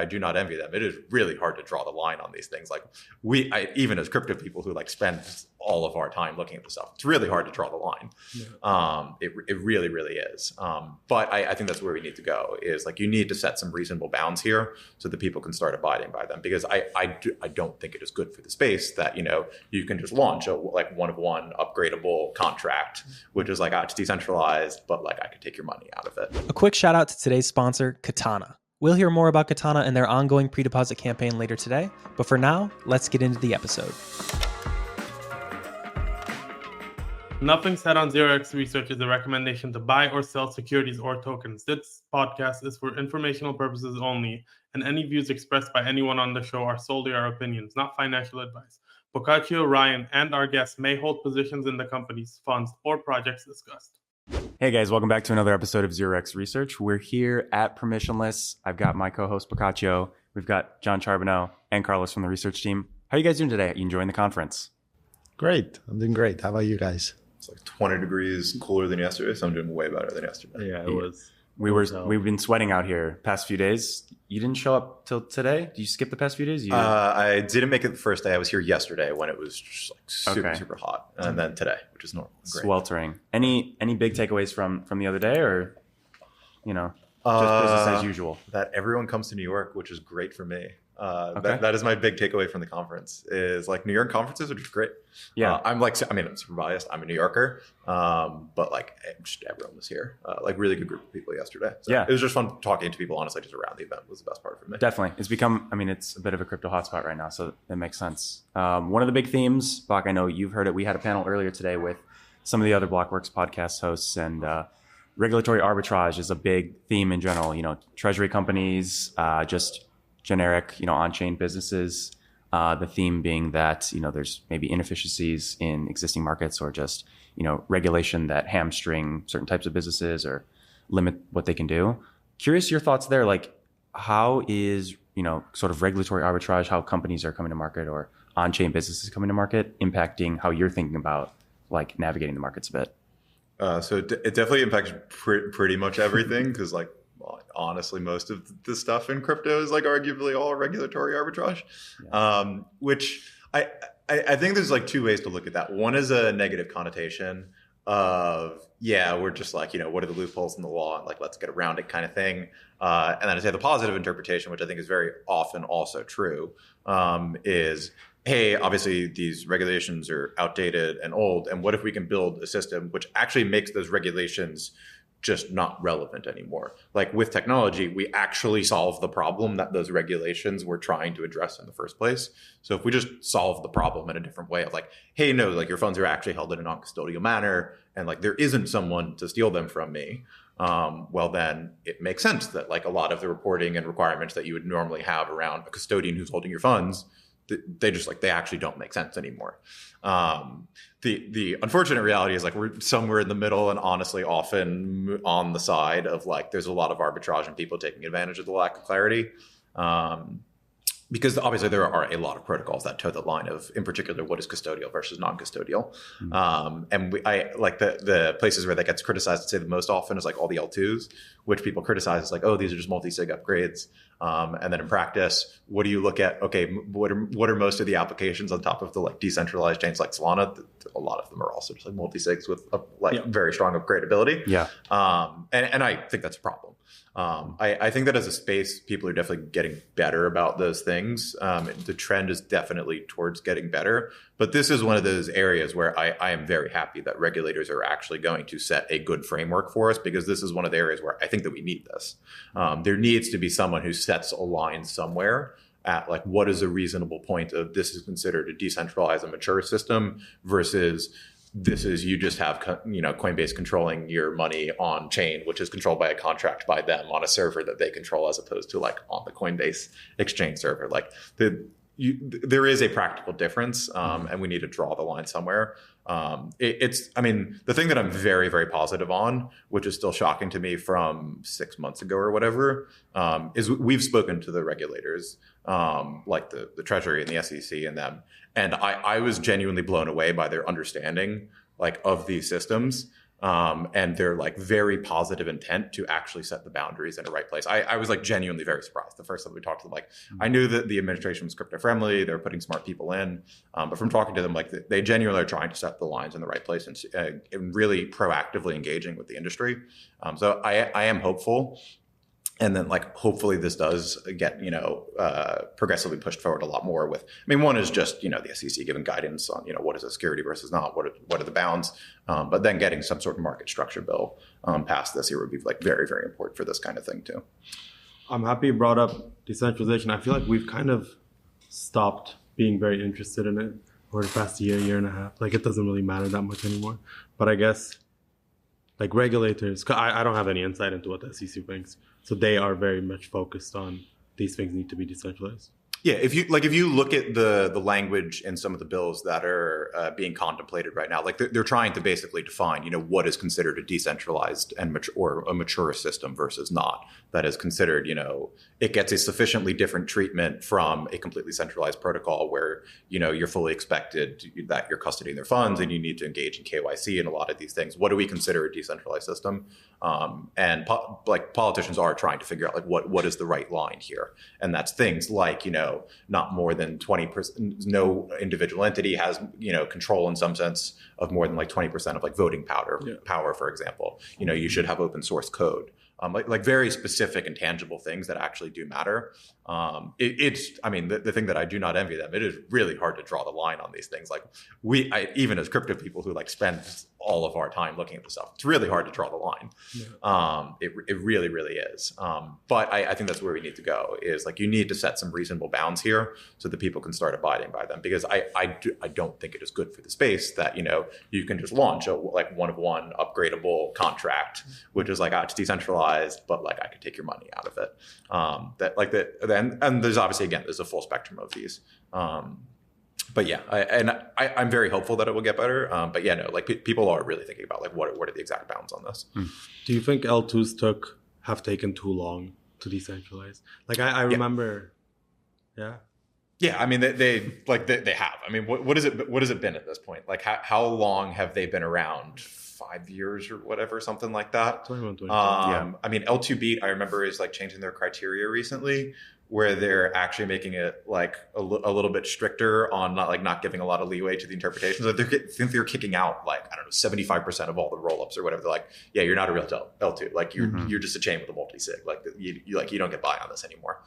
I do not envy them. It is really hard to draw the line on these things. Like even as crypto people who like spend all of our time looking at this stuff, it's really hard to draw the line. It really, really is. But I think that's where we need to go, is like you need to set some reasonable bounds here so that people can start abiding by them. Because I don't think it is good for the space that, you can just launch a like one-of-one upgradable contract, which is like, it's decentralized, but like I could take your money out of it. A quick shout out to today's sponsor, Katana. We'll hear more about Katana and their ongoing pre-deposit campaign later today. But for now, let's get into the episode. Nothing said on 0x Research is a recommendation to buy or sell securities or tokens. This podcast is for informational purposes only, and any views expressed by anyone on the show are solely our opinions, not financial advice. Boccaccio, Ryan, and our guests may hold positions in the companies, funds, or projects discussed. Hey guys, welcome back to another episode of 0x Research. We're here at Permissionless. I've got my co-host Boccaccio. We've got Jon Charbonneau and Carlos from the research team. How are you guys doing today? Are you enjoying the conference? Great. I'm doing great. How about you guys? It's like 20 degrees cooler than yesterday, so I'm doing way better than yesterday. Yeah, it was. We've been sweating out here past few days. You didn't show up till today? Did you skip the past few days? I didn't make it the first day. I was here yesterday when it was just like super hot, and then today, which is normal. Great. Sweltering. Any big takeaways from the other day, or just business as usual? That everyone comes to New York, which is great for me. Okay. That is my big takeaway from the conference, is like New York conferences are just great. Yeah. I'm super biased. I'm a New Yorker. But like just everyone was here, like really good group of people yesterday. So yeah. It was just fun talking to people, honestly, just around the event was the best part for me. Definitely. It's become, it's a bit of a crypto hotspot right now, so it makes sense. One of the big themes, Bach, I know you've heard it. We had a panel earlier today with some of the other Blockworks podcast hosts, and regulatory arbitrage is a big theme in general. Treasury companies, just generic, on-chain businesses. The theme being that, there's maybe inefficiencies in existing markets, or just, regulation that hamstring certain types of businesses or limit what they can do. Curious your thoughts there. Like, how is, sort of regulatory arbitrage, how companies are coming to market or on-chain businesses coming to market, impacting how you're thinking about like navigating the markets a bit? So it definitely impacts pretty much everything, because like, honestly, most of the stuff in crypto is like arguably all regulatory arbitrage, which I think there's like two ways to look at that. One is a negative connotation of, we're just like, what are the loopholes in the law, and like, let's get around it kind of thing. And then I'd say the positive interpretation, which I think is very often also true, is, hey, obviously these regulations are outdated and old, and what if we can build a system which actually makes those regulations just not relevant anymore? Like with technology, we actually solve the problem that those regulations were trying to address in the first place. So if we just solve the problem in a different way of like, hey, no, like your funds are actually held in a non-custodial manner, and like there isn't someone to steal them from me, well, then it makes sense that like a lot of the reporting and requirements that you would normally have around a custodian who's holding your funds, they actually don't make sense anymore. The unfortunate reality is like we're somewhere in the middle, and honestly often on the side of like there's a lot of arbitrage and people taking advantage of the lack of clarity. Because obviously there are a lot of protocols that toe the line of, in particular, what is custodial versus non-custodial. And I like the places where that gets criticized, I'd say the most often is like all the L2s, which people criticize as like, oh, these are just multi-sig upgrades. And then in practice, what do you look at? Okay, what are most of the applications on top of the like decentralized chains like Solana? A lot of them are also just like multi-sigs with very strong upgradability. Yeah. And I think that's a problem. I think that as a space, people are definitely getting better about those things. The trend is definitely towards getting better. But this is one of those areas where I am very happy that regulators are actually going to set a good framework for us, because this is one of the areas where I think that we need this. There needs to be someone who sets a line somewhere at like, what is a reasonable point of this is considered a decentralized and mature system versus this is you just have Coinbase controlling your money on chain, which is controlled by a contract by them on a server that they control, as opposed to like on the Coinbase exchange server. Like there is a practical difference, and we need to draw the line somewhere. The thing that I'm very, very positive on, which is still shocking to me from 6 months ago or whatever, is we've spoken to the regulators, like the Treasury and the SEC and them. And I was genuinely blown away by their understanding like of these systems. and they're like very positive intent to actually set the boundaries in the right place. I was like genuinely very surprised the first time we talked to them. Like I knew that the administration was crypto friendly, they're putting smart people in, but from talking to them, like they genuinely are trying to set the lines in the right place and really proactively engaging with the industry. So I am hopeful. And then like, hopefully this does get, progressively pushed forward a lot more with, one is just, the SEC giving guidance on, what is a security versus not, what are the bounds, but then getting some sort of market structure bill passed this year would be like very, very important for this kind of thing too. I'm happy you brought up decentralization. I feel like we've kind of stopped being very interested in it over the past year and a half. Like it doesn't really matter that much anymore. But I guess like regulators, I don't have any insight into what the SEC thinks. So they are very much focused on these things need to be decentralized. Yeah, if you look at the language in some of the bills that are being contemplated right now, like they're trying to basically define, what is considered a decentralized and or a mature system versus not. That is considered, it gets a sufficiently different treatment from a completely centralized protocol where, you're fully expected that you're custodying their funds and you need to engage in KYC and a lot of these things. What do we consider a decentralized system? And politicians are trying to figure out like what is the right line here, and that's things like not more than 20%. No individual entity has control in some sense of more than like 20% of like voting power, for example. You should have open source code. Like very specific and tangible things that actually do matter. The thing that I do not envy them, it is really hard to draw the line on these things. Like even as crypto people who like spend all of our time looking at this stuff, it's really hard to draw the line. Yeah. It really, really is. But I think that's where we need to go is like, you need to set some reasonable bounds here so that people can start abiding by them, because I don't think it is good for the space that, you can just launch a like one of one upgradable contract, which is like, it's decentralized, but like I could take your money out of it. And there's obviously, again, there's a full spectrum of these. But yeah, I'm very hopeful that it will get better. But yeah, no, like people are really thinking about like what are the exact bounds on this. Do you think L2s have taken too long to decentralize? Like I remember, yeah. Yeah, they have. What has it been at this point? Like how long have they been around? 5 years or whatever, something like that. 21, yeah. L2 Beat, I remember, is like changing their criteria recently, where they're actually making it like a little bit stricter on not giving a lot of leeway to the interpretations. Like they're kicking out like, I don't know, 75% of all the rollups or whatever. They're like, yeah, you're not a real L2. Like you're just a chain with a multi-sig. Like you don't get by on this anymore.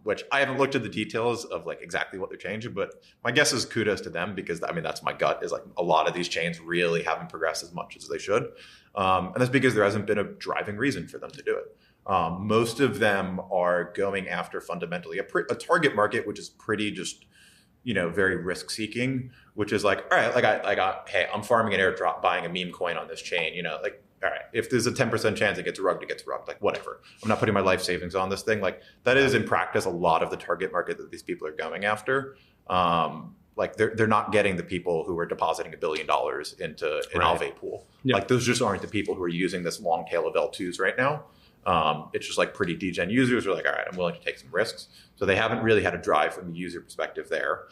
Which I haven't looked at the details of like exactly what they're changing, but my guess is kudos to them, because that's my gut, is like a lot of these chains really haven't progressed as much as they should. And that's because there hasn't been a driving reason for them to do it. Most of them are going after fundamentally a target market, which is pretty just, very risk seeking, which is like, all right, hey, I'm farming an airdrop, buying a meme coin on this chain, all right, if there's a 10% chance it gets rugged, like whatever. I'm not putting my life savings on this thing. Like that is in practice a lot of the target market that these people are going after. Like they're not getting the people who are depositing $1 billion into an Aave pool. Yep. Like those just aren't the people who are using this long tail of L2s right now. It's just like pretty degen users who are like, all right, I'm willing to take some risks. So they haven't really had a drive from the user perspective there,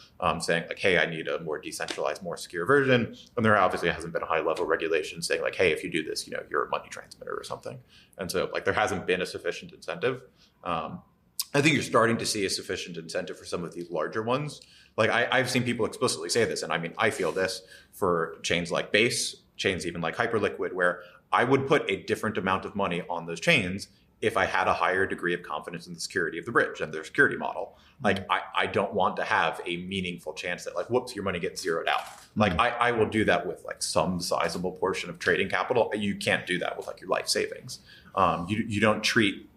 saying like, hey, I need a more decentralized, more secure version. And there obviously hasn't been a high level regulation saying like, hey, if you do this, you're a money transmitter or something. And so like there hasn't been a sufficient incentive. I think you're starting to see a sufficient incentive for some of these larger ones. Like I've seen people explicitly say this, and I feel this for chains like Base, chains even like Hyperliquid, where I would put a different amount of money on those chains if I had a higher degree of confidence in the security of the bridge and their security model. Like I don't want to have a meaningful chance that like, whoops, your money gets zeroed out. Like I will do that with like some sizable portion of trading capital. You can't do that with like your life savings. You don't treat,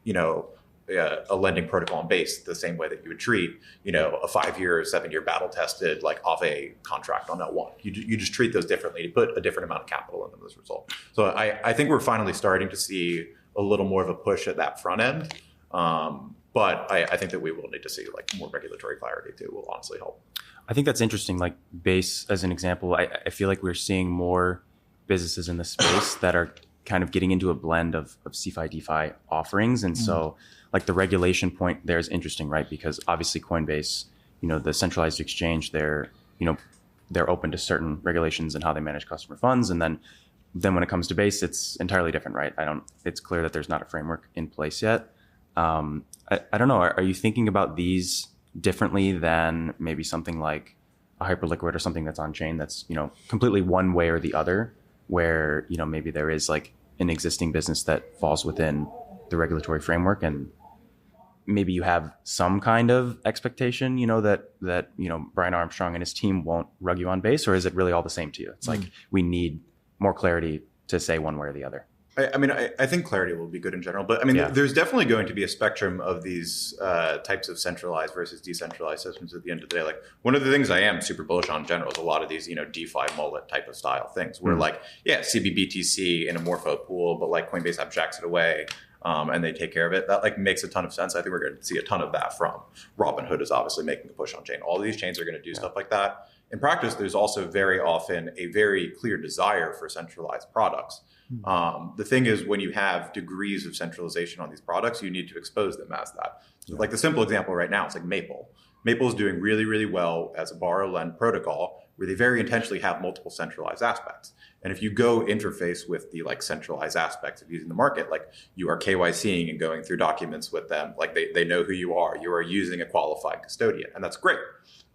a lending protocol on Base the same way that you would treat, a 5-year, 7-year battle tested like Aave contract on L1. You just treat those differently to put a different amount of capital in them as a result. So I think we're finally starting to see a little more of a push at that front end. But I think that we will need to see like more regulatory clarity too, will honestly help. I think that's interesting. Like Base as an example, I feel like we're seeing more businesses in the space that are kind of getting into a blend of CeFi, DeFi offerings. And so like the regulation point there is interesting, right? Because obviously Coinbase, the centralized exchange, they're open to certain regulations and how they manage customer funds. And then then when it comes to Base, it's entirely different, right? It's clear that there's not a framework in place yet. I don't know. Are you thinking about these differently than maybe something like a Hyperliquid or something that's on chain that's, completely one way or the other, where, maybe there is like an existing business that falls within the regulatory framework, and maybe you have some kind of expectation, that Brian Armstrong and his team won't rug you on Base, or is it really all the same to you? It's like, we need more clarity to say one way or the other. I think clarity will be good in general, but there's definitely going to be a spectrum of these types of centralized versus decentralized systems at the end of the day. Like, one of the things I am super bullish on in general is a lot of these, DeFi mullet type of style things where CBBTC in a Morpho pool, but like Coinbase abstracts it away. And they take care of it. That like makes a ton of sense. I think we're going to see a ton of that from Robinhood is obviously making a push on chain. All these chains are going to do stuff like that. In practice, there's also very often a very clear desire for centralized products. The thing is, when you have degrees of centralization on these products, you need to expose them as that. So like the simple example right now is like Maple. Maple is doing really, really well as a borrow-lend protocol where they very intentionally have multiple centralized aspects. And if you go interface with the like centralized aspects of using the market, like you are KYCing and going through documents with them, like they know who you are using a qualified custodian, and that's great.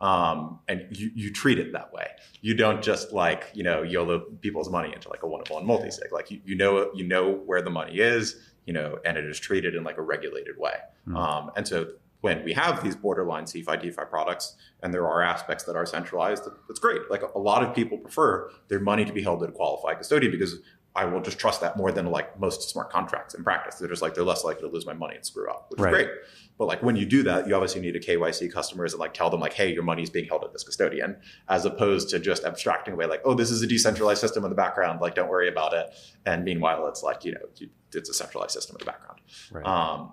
And you treat it that way. You don't just like, YOLO people's money into like a one-of-one multi-sig. Like you know where the money is, and it is treated in like a regulated way. And so when we have these borderline CeFi DeFi products and there are aspects that are centralized, that's great. Like a lot of people prefer their money to be held at a qualified custodian because I will just trust that more than like most smart contracts in practice. They're just like, they're less likely to lose my money and screw up, which is great. But like when you do that, you obviously need to KYC customers and like tell them like, hey, your money is being held at this custodian, as opposed to just abstracting away like, oh, this is a decentralized system in the background. Like, don't worry about it. And meanwhile, it's like, it's a centralized system in the background. Right.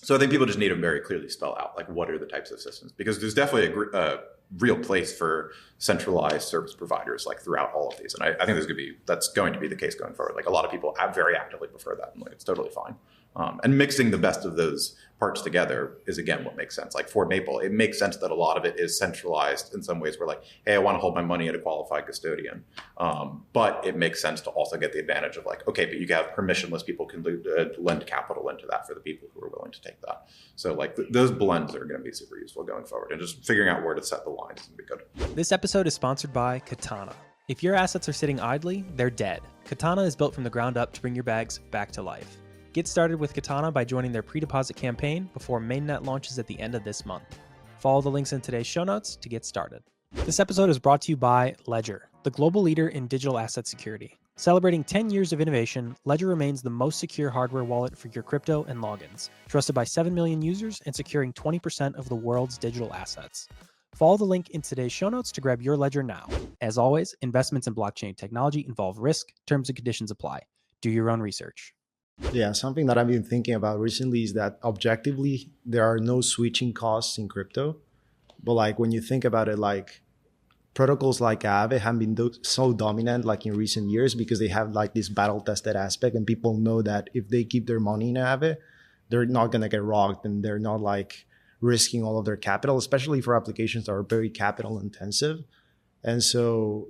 So I think people just need to very clearly spell out like what are the types of systems, because there's definitely a real place for centralized service providers like throughout all of these. And I think that's going to be the case going forward. Like a lot of people very actively prefer that, and like it's totally fine. And mixing the best of those parts together is again what makes sense. Like for Maple, it makes sense that a lot of it is centralized in some ways. Where like, hey, I want to hold my money at a qualified custodian, but it makes sense to also get the advantage of like, okay, but you have permissionless people can lend capital into that for the people who are willing to take that. So like those blends are going to be super useful going forward, and just figuring out where to set the lines is going to be good. This episode is sponsored by Katana. If your assets are sitting idly, they're dead. Katana is built from the ground up to bring your bags back to life. Get started with Katana by joining their pre-deposit campaign before mainnet launches at the end of this month. Follow the links in today's show notes to get started. This episode is brought to you by Ledger, the global leader in digital asset security. Celebrating 10 years of innovation, Ledger remains the most secure hardware wallet for your crypto and logins, trusted by 7 million users and securing 20% of the world's digital assets. Follow the link in today's show notes to grab your Ledger now. As always, investments in blockchain technology involve risk. Terms and conditions apply. Do your own research. Yeah, something that I've been thinking about recently is that objectively, there are no switching costs in crypto. But like when you think about it, like protocols like Aave have been so dominant like in recent years because they have like this battle tested aspect, and people know that if they keep their money in Aave, they're not going to get rocked, and they're not like risking all of their capital, especially for applications that are very capital intensive. And so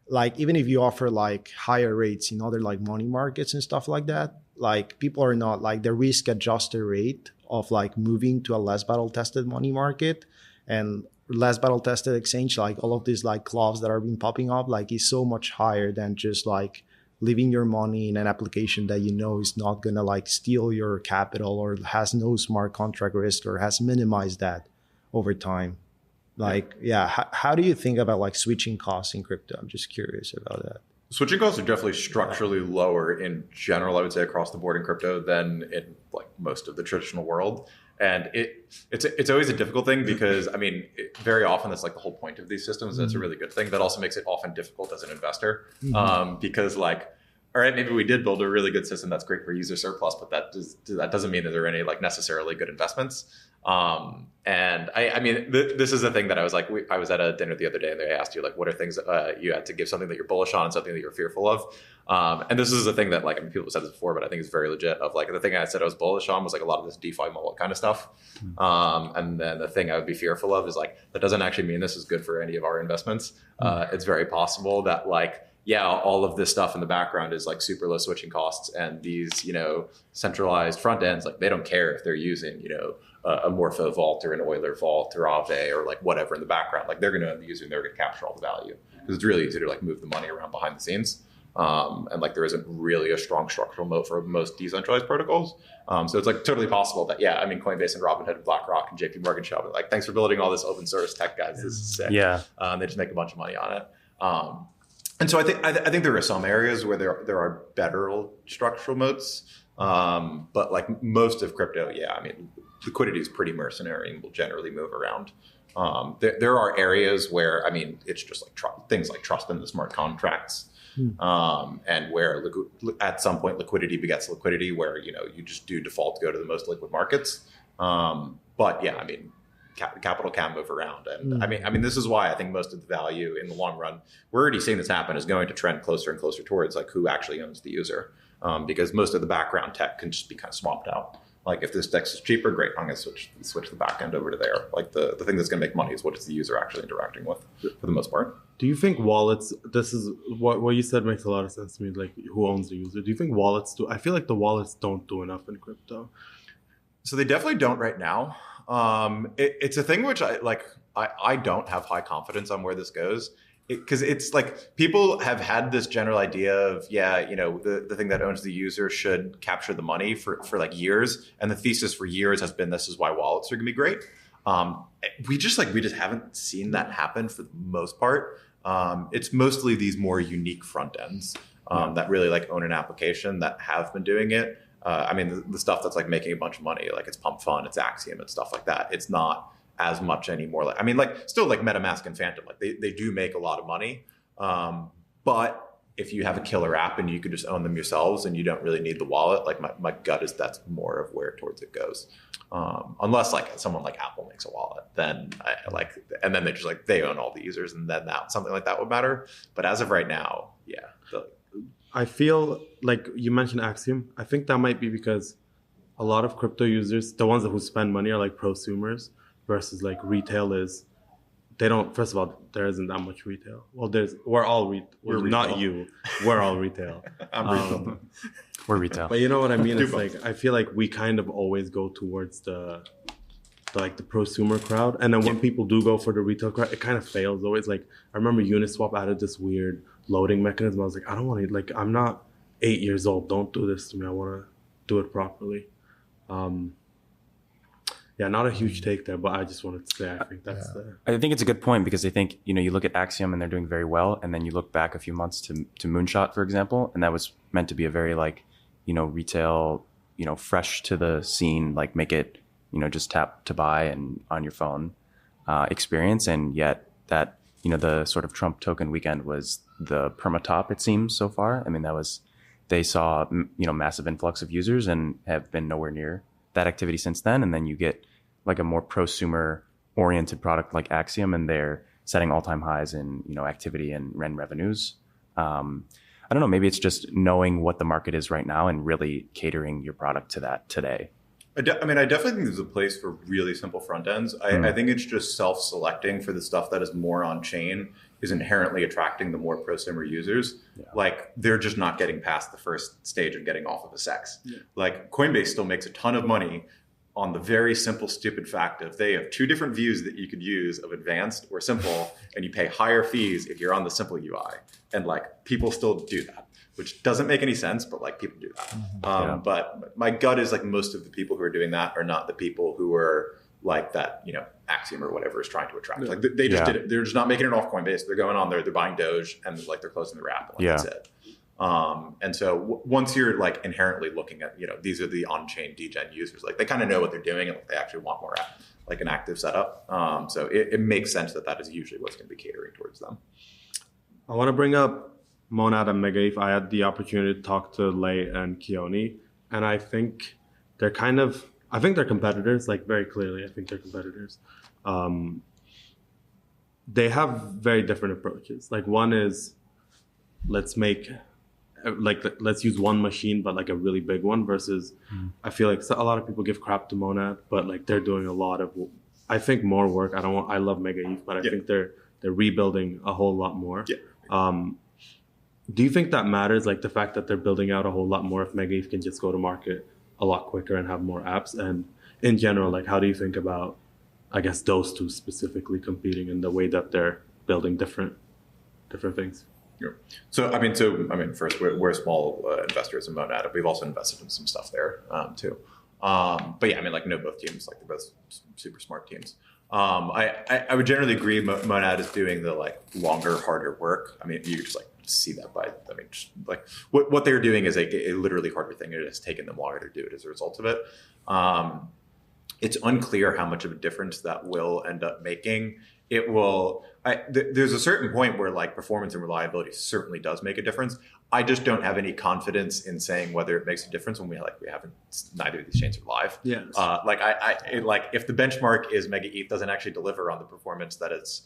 like even if you offer like higher rates in other like money markets and stuff like that, like people are not like the risk adjusted rate of like moving to a less battle tested money market and less battle tested exchange, like all of these like clauses that are being popping up, like is so much higher than just like leaving your money in an application that you know is not gonna like steal your capital or has no smart contract risk or has minimized that over time. Like, how do you think about like switching costs in crypto? I'm just curious about that. Switching costs are definitely structurally lower in general, I would say, across the board in crypto than in like most of the traditional world. And it's always a difficult thing because, I mean, very often that's like the whole point of these systems. That's a really good thing. That also makes it often difficult as an investor because like, all right, maybe we did build a really good system that's great for user surplus, but that doesn't mean that there are any like necessarily good investments. And I mean, this is the thing that I was like, I was at a dinner the other day and they asked you like, what are things you had to give something that you're bullish on and something that you're fearful of. And this is the thing that like, I mean, people have said this before, but I think it's very legit of like, the thing I said I was bullish on was like a lot of this DeFi mullet kind of stuff. And then the thing I would be fearful of is like, that doesn't actually mean this is good for any of our investments. It's very possible that like, yeah, all of this stuff in the background is like super low switching costs, and these, you know, centralized front ends, like they don't care if they're using, you know, a Morpho vault or an Euler vault or Aave or like whatever in the background. Like they're going to end the user and they're going to capture all the value, because it's really easy to like move the money around behind the scenes. And like there isn't really a strong structural moat for most decentralized protocols. So it's like totally possible that, yeah, I mean, Coinbase and Robinhood and BlackRock and JP Morgan shop, like, thanks for building all this open source tech, guys. This is sick. Yeah. They just make a bunch of money on it. And so I think there are some areas where there are better structural moats. But like most of crypto, yeah, I mean, liquidity is pretty mercenary and will generally move around. There are areas where, I mean, it's just like things like trust in the smart contracts. And where at some point liquidity begets liquidity, where, you know, you just do default go to the most liquid markets. But yeah, I mean, capital can move around, and I mean, this is why I think most of the value in the long run, we're already seeing this happen, is going to trend closer and closer towards like who actually owns the user, because most of the background tech can just be kind of swapped out. Like if this DEX is cheaper, great, I'm going to switch the back end over to there. Like the thing that's going to make money is what is the user actually interacting with, for the most part. Do you think wallets, this is what you said makes a lot of sense to me, like who owns the user? Do you think wallets do? I feel like the wallets don't do enough in crypto. So they definitely don't right now. It's a thing which I don't have high confidence on where this goes. Because it's like people have had this general idea of, yeah, you know, the thing that owns the user should capture the money for like years. And the thesis for years has been, this is why wallets are going to be great. We just haven't seen that happen for the most part. It's mostly these more unique front ends that really like own an application that have been doing it. I mean, the stuff that's like making a bunch of money, like it's Pump Fund, it's Axiom and stuff like that. It's not as much anymore. Like, I mean, like still like MetaMask and Phantom, like they do make a lot of money. But if you have a killer app and you could just own them yourselves and you don't really need the wallet, like my gut is that's more of where towards it goes. Unless like someone like Apple makes a wallet, then and then they own all the users, and then something like that would matter. But as of right now, yeah. I feel like you mentioned Axiom. I think that might be because a lot of crypto users, the ones who spend money, are like prosumers, versus like retail is, they don't, first of all, there isn't that much retail. Well, we're all retail. Not you. We're all retail. I'm retail. We're retail. But you know what I mean? It's like, I feel like we kind of always go towards the prosumer crowd. And then when people do go for the retail crowd, it kind of fails always. Like, I remember Uniswap added this weird loading mechanism. I was like, I don't want to, like, I'm not 8 years old. Don't do this to me. I want to do it properly. Yeah, not a huge take there, but I just wanted to say I think that's I think it's a good point, because I think, you know, you look at Axiom and they're doing very well, and then you look back a few months to Moonshot, for example, and that was meant to be a very like, you know, retail, you know, fresh to the scene, like make it, you know, just tap to buy and on your phone experience, and yet that, you know, the sort of Trump token weekend was the perma top, it seems, so far. I mean, they saw, you know, massive influx of users and have been nowhere near that activity since then. And then you get like a more prosumer oriented product like Axiom, and they're setting all-time highs in, you know, activity and revenues. I don't know, maybe it's just knowing what the market is right now and really catering your product to that today. I definitely think there's a place for really simple front ends. I think it's just self-selecting for the stuff that is more on chain is inherently attracting the more prosumer users. Yeah. Like they're just not getting past the first stage of getting off of a SEX. Yeah. Like Coinbase still makes a ton of money on the very simple, stupid fact of they have two different views that you could use of advanced or simple, and you pay higher fees if you're on the simple UI. And like people still do that, which doesn't make any sense, but like people do that. But my gut is like most of the people who are doing that are not the people who are like that, you know, Axiom or whatever is trying to attract. Like they just did it. They're just not making it off Coinbase. They're going on there, they're buying Doge, and like they're closing the app, and like, that's it. And so once you're like inherently looking at, you know, these are the on-chain degen users, like they kind of know what they're doing and like, they actually want more like an active setup. So it makes sense that is usually what's going to be catering towards them. I want to bring up Monad and MegaETH. I had the opportunity to talk to Lei and Keone, and I think they're competitors, like very clearly. I think they're competitors. They have very different approaches. Like one is, let's use one machine, but like a really big one, versus I feel like a lot of people give crap to Monad, but like they're doing a lot of, I think, more work. I love MegaETH, but I think they're rebuilding a whole lot more. Yeah. Do you think that matters, like the fact that they're building out a whole lot more if MegaETH can just go to market a lot quicker and have more apps? And in general, like how do you think about, I guess, those two specifically competing in the way that they're building different things? Yeah. So I mean, first we're small investors in Monad. We've also invested in some stuff there too. But yeah, I mean, like know both teams. Like they're both super smart teams. I would generally agree. Monad is doing the like longer, harder work. I mean, you just like see that by. I mean, just like what they're doing is a literally harder thing. It has taken them longer to do it as a result of it. It's unclear how much of a difference that will end up making. It will. There's a certain point where like performance and reliability certainly does make a difference. I just don't have any confidence in saying whether it makes a difference when we haven't. Neither of these chains are live. Yeah. Like if the benchmark is MegaETH doesn't actually deliver on the performance that it's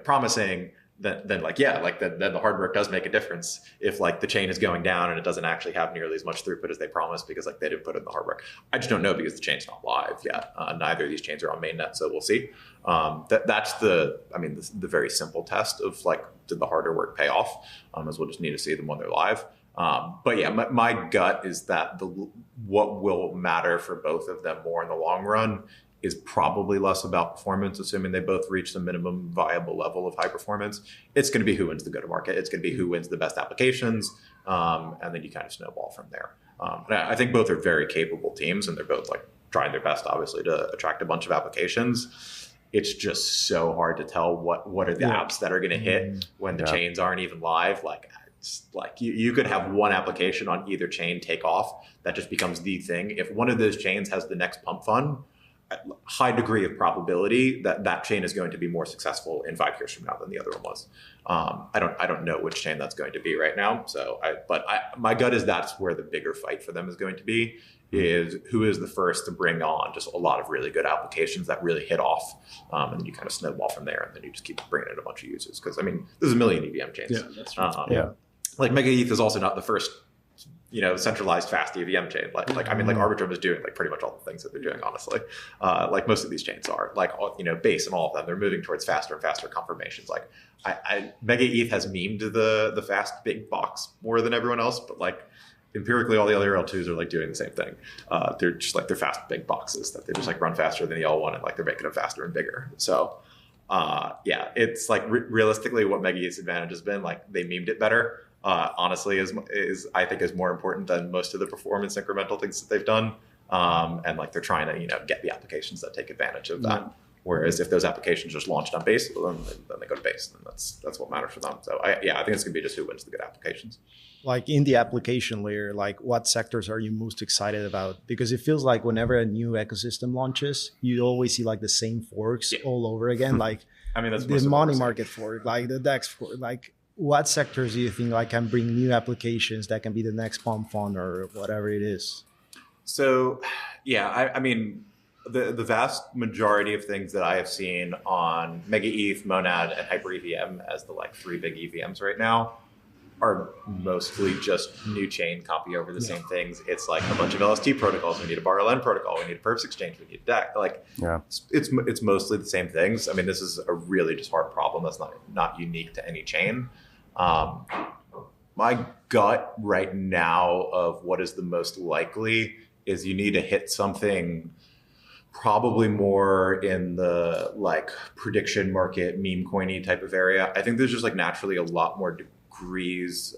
promising, then the hard work does make a difference. If like the chain is going down and it doesn't actually have nearly as much throughput as they promised because like they didn't put in the hard work. I just don't know because the chain's not live yet. Neither of these chains are on mainnet, so we'll see. That's the very simple test of like, did the harder work pay off? As we'll just need to see them when they're live. But yeah, my gut is that what will matter for both of them more in the long run is probably less about performance, assuming they both reach the minimum viable level of high performance. It's going to be who wins the go-to-market. It's going to be who wins the best applications, and then you kind of snowball from there. And I think both are very capable teams, and they're both like trying their best, obviously, to attract a bunch of applications. It's just so hard to tell what are the apps that are going to hit when the chains aren't even live. Like, it's like you could have one application on either chain take off that just becomes the thing. If one of those chains has the next pump fund, high degree of probability that chain is going to be more successful in 5 years from now than the other one was. I don't know which chain that's going to be right now. But my gut is that's where the bigger fight for them is going to be, is who is the first to bring on just a lot of really good applications that really hit off. And then you kind of snowball from there, and then you just keep bringing in a bunch of users. Because I mean, there's a million EVM chains. Yeah, that's true. Like MegaETH is also not the first centralized fast EVM chain. Like Arbitrage is doing like pretty much all the things that they're doing, honestly. Like most of these chains are, like, Base and all of them, they're moving towards faster and faster confirmations. Like MegaETH has memed the fast big box more than everyone else, but like empirically all the other L2s are like doing the same thing. They're just like, they're fast big boxes that they just like run faster than the L1, and like they're making them faster and bigger. So it's like realistically what MegaETH's advantage has been, like they memed it better. Honestly, I think is more important than most of the performance incremental things that they've done. And like they're trying to get the applications that take advantage of that. Whereas if those applications just launched on Base, then they go to Base, and that's what matters for them. So I think it's gonna be just who wins the good applications. Like in the application layer, like what sectors are you most excited about? Because it feels like whenever a new ecosystem launches, you always see like the same forks all over again. Like I mean, that's the money market fork, like the DEX fork, like. What sectors do you think like can bring new applications that can be the next pump fund or whatever it is? So, I mean, the vast majority of things that I have seen on MegaETH, Monad, and HyperEVM as the like 3 big EVMs right now are mostly just new chain copy over the same things. It's like a bunch of LST protocols. We need a bar-LN protocol. We need a perps exchange. We need a DEX. Like, it's mostly the same things. I mean, this is a really just hard problem that's not unique to any chain. My gut right now of what is the most likely is you need to hit something probably more in the like prediction market, meme coiny type of area. I think there's just like naturally a lot more degrees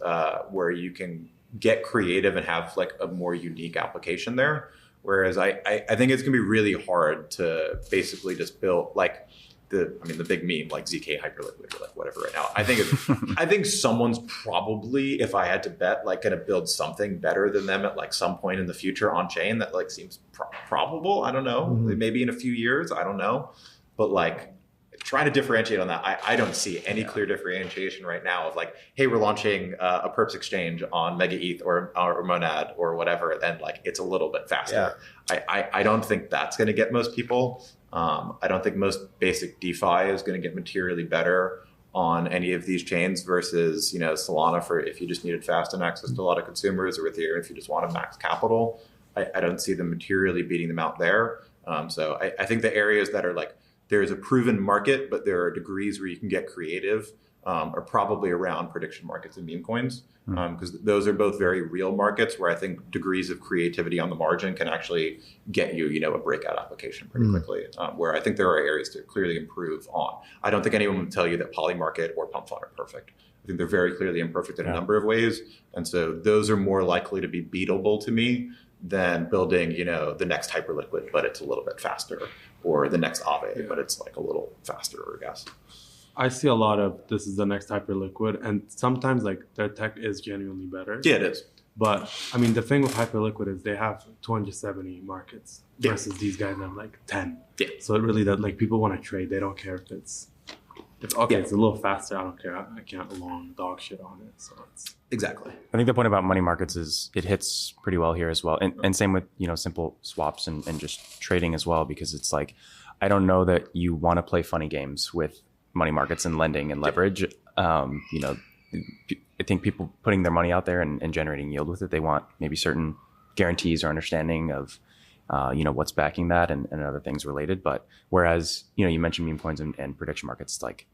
where you can get creative and have like a more unique application there. Whereas I think it's gonna be really hard to basically just build like the big meme like ZK Hyperliquid or like whatever right now. I think someone's probably, if I had to bet, like gonna build something better than them at like some point in the future on chain that like seems probable. I don't know, maybe in a few years, I don't know, but like trying to differentiate on that, I don't see any clear differentiation right now of like, hey, we're launching a perps exchange on MegaETH or Monad or whatever, then like it's a little bit faster. I don't think that's gonna get most people. I don't think most basic DeFi is going to get materially better on any of these chains versus, Solana for if you just needed fast and access to a lot of consumers, or Ethereum if you just wanted max capital. I don't see them materially beating them out there. So I think the areas that are like, there's a proven market, but there are degrees where you can get creative. are probably around prediction markets and meme coins, because those are both very real markets where I think degrees of creativity on the margin can actually get you, a breakout application pretty quickly, where I think there are areas to clearly improve on. I don't think anyone would tell you that Polymarket or Pump Fund are perfect. I think they're very clearly imperfect in a number of ways. And so those are more likely to be beatable to me than building, the next Hyperliquid, but it's a little bit faster, or the next Aave, but it's like a little faster, I guess. I see a lot of this is the next Hyperliquid, and sometimes like their tech is genuinely better. Yeah, it is. But I mean, the thing with Hyperliquid is they have 270 markets versus these guys have like 10. Yeah. So it really that like people want to trade. They don't care if it's it's a little faster. I don't care. I can't long dog shit on it. So it's exactly. I think the point about money markets is it hits pretty well here as well. And same with, simple swaps and just trading as well, because it's like, I don't know that you want to play funny games with money markets and lending and leverage. I think people putting their money out there and generating yield with it, they want maybe certain guarantees or understanding of, what's backing that and other things related. But whereas, you mentioned meme coins and prediction markets, like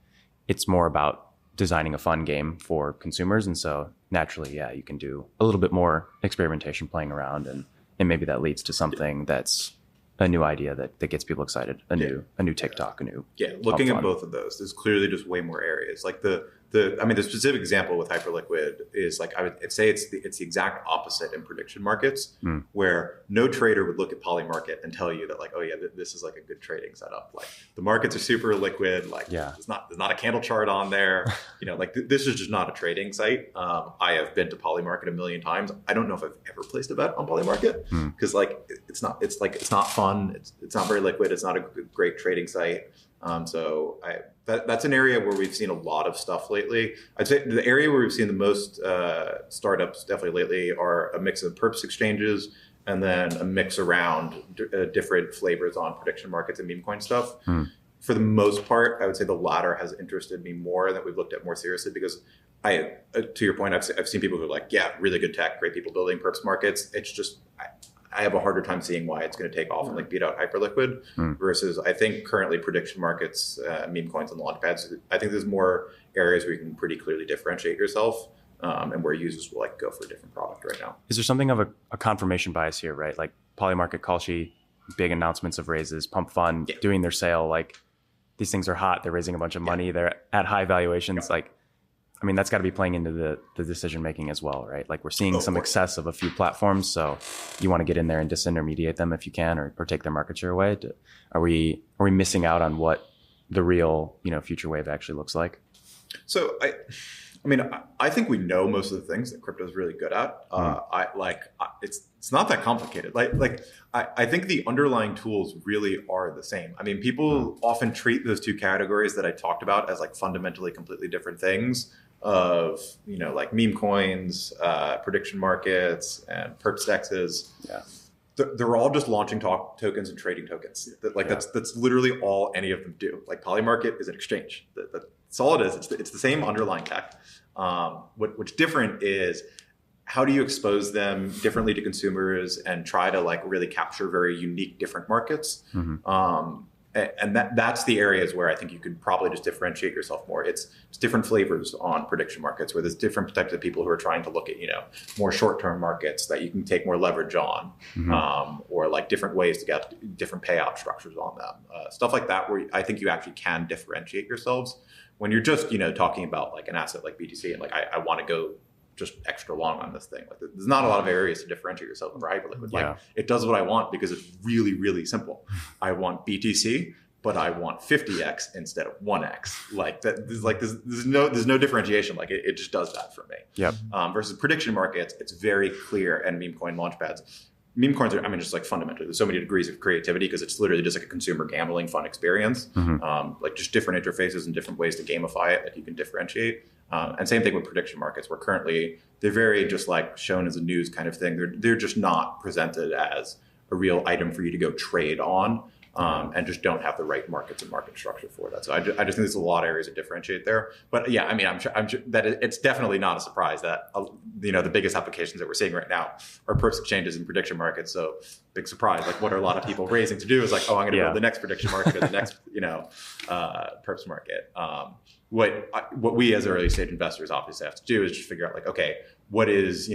it's more about designing a fun game for consumers. And so naturally, you can do a little bit more experimentation, playing around, and maybe that leads to something that's a new idea that gets people excited, a new TikTok, a new looking at both of those, there's clearly just way more areas. Like the specific example with Hyperliquid is like, I would say it's the exact opposite in prediction markets, where no trader would look at Polymarket and tell you that like, oh yeah, this is like a good trading setup. Like the markets are super liquid. Like there's not a candle chart on there. This is just not a trading site. I have been to Polymarket a million times. I don't know if I've ever placed a bet on Polymarket because it's not fun. It's not very liquid. It's not a great trading site. That's an area where we've seen a lot of stuff lately. I'd say the area where we've seen the most startups definitely lately are a mix of perps exchanges and then a mix around different flavors on prediction markets and meme coin stuff. For the most part, I would say the latter has interested me more, that we've looked at more seriously, because to your point, I've seen people who are like, really good tech, great people building perps markets. It's just, I have a harder time seeing why it's going to take off and like beat out Hyperliquid versus I think currently prediction markets, meme coins and launchpads. I think there's more areas where you can pretty clearly differentiate yourself and where users will like go for a different product right now. Is there something of a confirmation bias here, right? Like Polymarket, Kalshi, big announcements of raises, Pump Fund doing their sale. Like these things are hot. They're raising a bunch of money. They're at high valuations. Like, I mean, that's got to be playing into the decision making as well, right? Like we're seeing some excess of a few platforms, so you want to get in there and disintermediate them if you can, or take their market share away. Are we missing out on what the real future wave actually looks like? So I think we know most of the things that crypto is really good at. It's not that complicated. I think the underlying tools really are the same. I mean, people often treat those two categories that I talked about as like fundamentally completely different things. Of like meme coins, prediction markets, and perp dexes. They're all just launching tokens and trading tokens. That's literally all any of them do. Like Polymarket is an exchange. That's all it is. It's the same underlying tech. What's different is how do you expose them differently to consumers and try to like really capture very unique different markets. And that's the areas where I think you could probably just differentiate yourself more. It's different flavors on prediction markets where there's different types of people who are trying to look at, more short-term markets that you can take more leverage on, or like different ways to get different payout structures on them. Stuff like that where I think you actually can differentiate yourselves when you're just, talking about like an asset like BTC and like, I want to go just extra long on this thing. Like there's not a lot of areas to differentiate yourself in Hyperliquid. Like it does what I want because it's really, really simple. I want BTC, but I want 50x instead of 1x. Like that, there's no differentiation. Like it just does that for me. Versus prediction markets, it's very clear, and meme coin launchpads. Meme coins are, just like fundamentally, there's so many degrees of creativity because it's literally just like a consumer gambling fun experience. Like just different interfaces and different ways to gamify it that you can differentiate. And same thing with prediction markets, where currently they're very just like shown as a news kind of thing. They're just not presented as a real item for you to go trade on. and just don't have the right markets and market structure for that. So I just think there's a lot of areas to differentiate there. But yeah, I mean, I'm sure that it's definitely not a surprise that the biggest applications that we're seeing right now are perps exchanges and prediction markets. So big surprise, like what are a lot of people raising to do is like, oh, I'm going to build the next prediction market or the next perps market. What we as early stage investors obviously have to do is just figure out like, okay, what is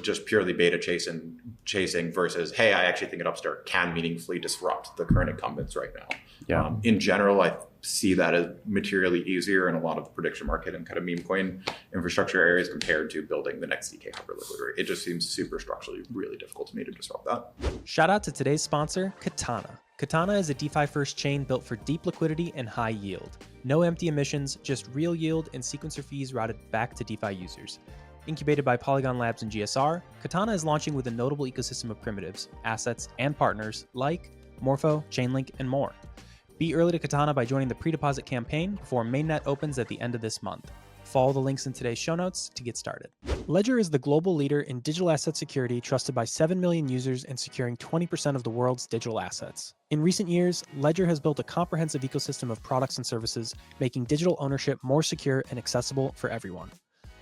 just purely beta chasing versus, hey, I actually think an upstart can meaningfully disrupt the current incumbents right now. Yeah. In general, I see that as materially easier in a lot of the prediction market and kind of meme coin infrastructure areas compared to building the next ZK Hyperliquid. It just seems super structurally really difficult to me to disrupt that. Shout out to today's sponsor, Katana. Katana is a DeFi-first chain built for deep liquidity and high yield. No empty emissions, just real yield and sequencer fees routed back to DeFi users. Incubated by Polygon Labs and GSR, Katana is launching with a notable ecosystem of primitives, assets, and partners like Morpho, Chainlink, and more. Be early to Katana by joining the pre-deposit campaign before mainnet opens at the end of this month. Follow the links in today's show notes to get started. Ledger is the global leader in digital asset security, trusted by 7 million users and securing 20% of the world's digital assets. In recent years, Ledger has built a comprehensive ecosystem of products and services, making digital ownership more secure and accessible for everyone.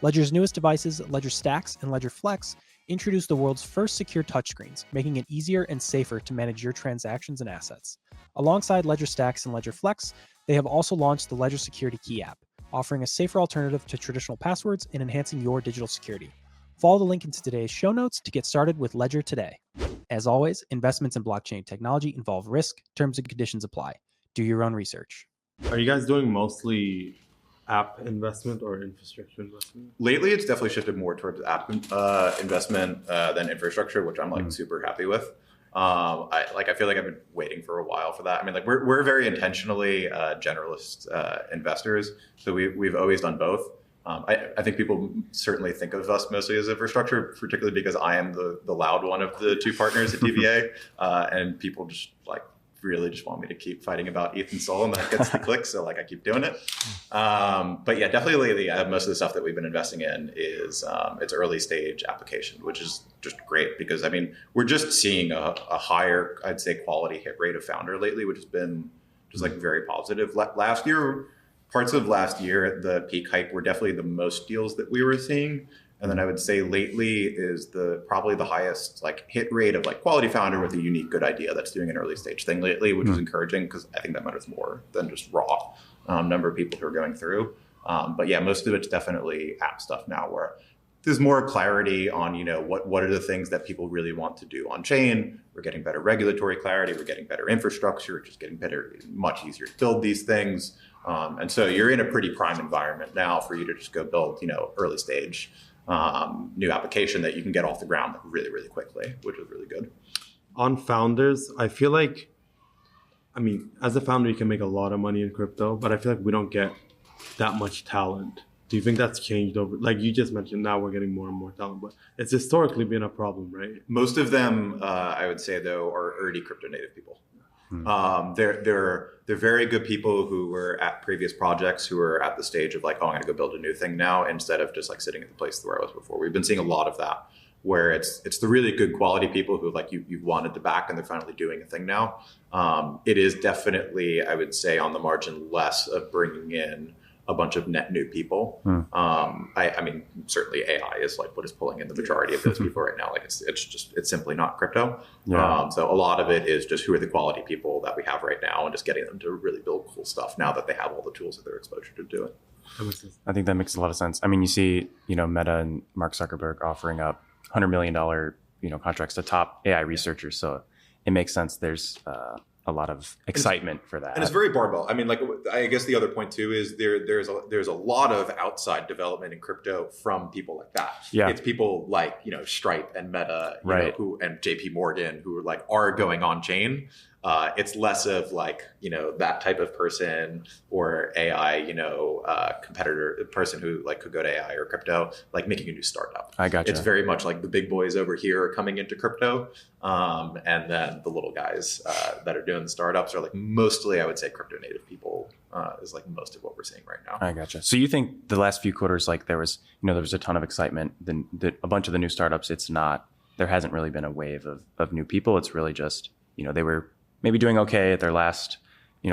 Ledger's newest devices, Ledger Stacks and Ledger Flex, introduced the world's first secure touchscreens, making it easier and safer to manage your transactions and assets. Alongside Ledger Stacks and Ledger Flex, they have also launched the Ledger Security Key app, offering a safer alternative to traditional passwords and enhancing your digital security. Follow the link into today's show notes to get started with Ledger today. As always, investments in blockchain technology involve risk. Terms and conditions apply. Do your own research. Are you guys doing mostly app investment or infrastructure investment? Lately, it's definitely shifted more towards app investment than infrastructure, which I'm like super happy with. I feel like I've been waiting for a while for that. I mean, like we're very intentionally generalist investors, so we've always done both. I think people certainly think of us mostly as infrastructure, particularly because I am the loud one of the two partners at DBA, and people just really just want me to keep fighting about ETH and Sol, and that gets the clicks, so I keep doing it. But yeah, definitely lately, most of the stuff that we've been investing in is it's early stage application, which is just great because I mean we're just seeing a higher, I'd say, quality hit rate of founder lately, which has been just very positive. Last year, parts of last year at the peak hype were definitely the most deals that we were seeing. And then I would say lately is probably the highest hit rate of quality founder with a unique good idea that's doing an early stage thing lately, which is encouraging because I think that matters more than just raw number of people who are going through. But yeah, most of it's definitely app stuff now where there's more clarity on what are the things that people really want to do on chain. We're getting better regulatory clarity. We're getting better infrastructure. Just getting better, much easier to build these things. And so you're in a pretty prime environment now for you to just go build early stage new application that you can get off the ground really, really quickly, which is really good. On founders, I feel like, as a founder, you can make a lot of money in crypto, but I feel like we don't get that much talent. Do you think that's changed over? Like you just mentioned, now we're getting more and more talent, but it's historically been a problem, right? Most of them, I would say, though, are already crypto native people. They're very good people who were at previous projects who are at the stage of I'm going to go build a new thing now instead of just sitting at the place where I was before. We've been seeing a lot of that where it's the really good quality people who you've wanted to back and they're finally doing a thing now. It is definitely, I would say, on the margin less of bringing in a bunch of net new people. I mean, certainly AI is what is pulling in the majority of those people right now. It's simply not crypto. Yeah. So a lot of it is just who are the quality people that we have right now and just getting them to really build cool stuff now that they have all the tools at their exposure to do it. I think that makes a lot of sense. I mean, you see, Meta and Mark Zuckerberg offering up $100 million, contracts to top AI researchers. So it makes sense. There's a lot of excitement for that. And it's very barbell. I mean, I guess the other point too is there's a lot of outside development in crypto from people like that. Yeah. It's people like, Stripe and Meta, right, who and JP Morgan who are going on chain. It's less of that type of person or AI, competitor person who could go to AI or crypto, making a new startup. I gotcha. It's very much the big boys over here are coming into crypto. And then the little guys that are doing the startups are mostly, I would say, crypto native people is most of what we're seeing right now. I gotcha. So you think the last few quarters, there was a ton of excitement, then a bunch of the new startups, there hasn't really been a wave of new people. It's really just, they were maybe doing okay at their last,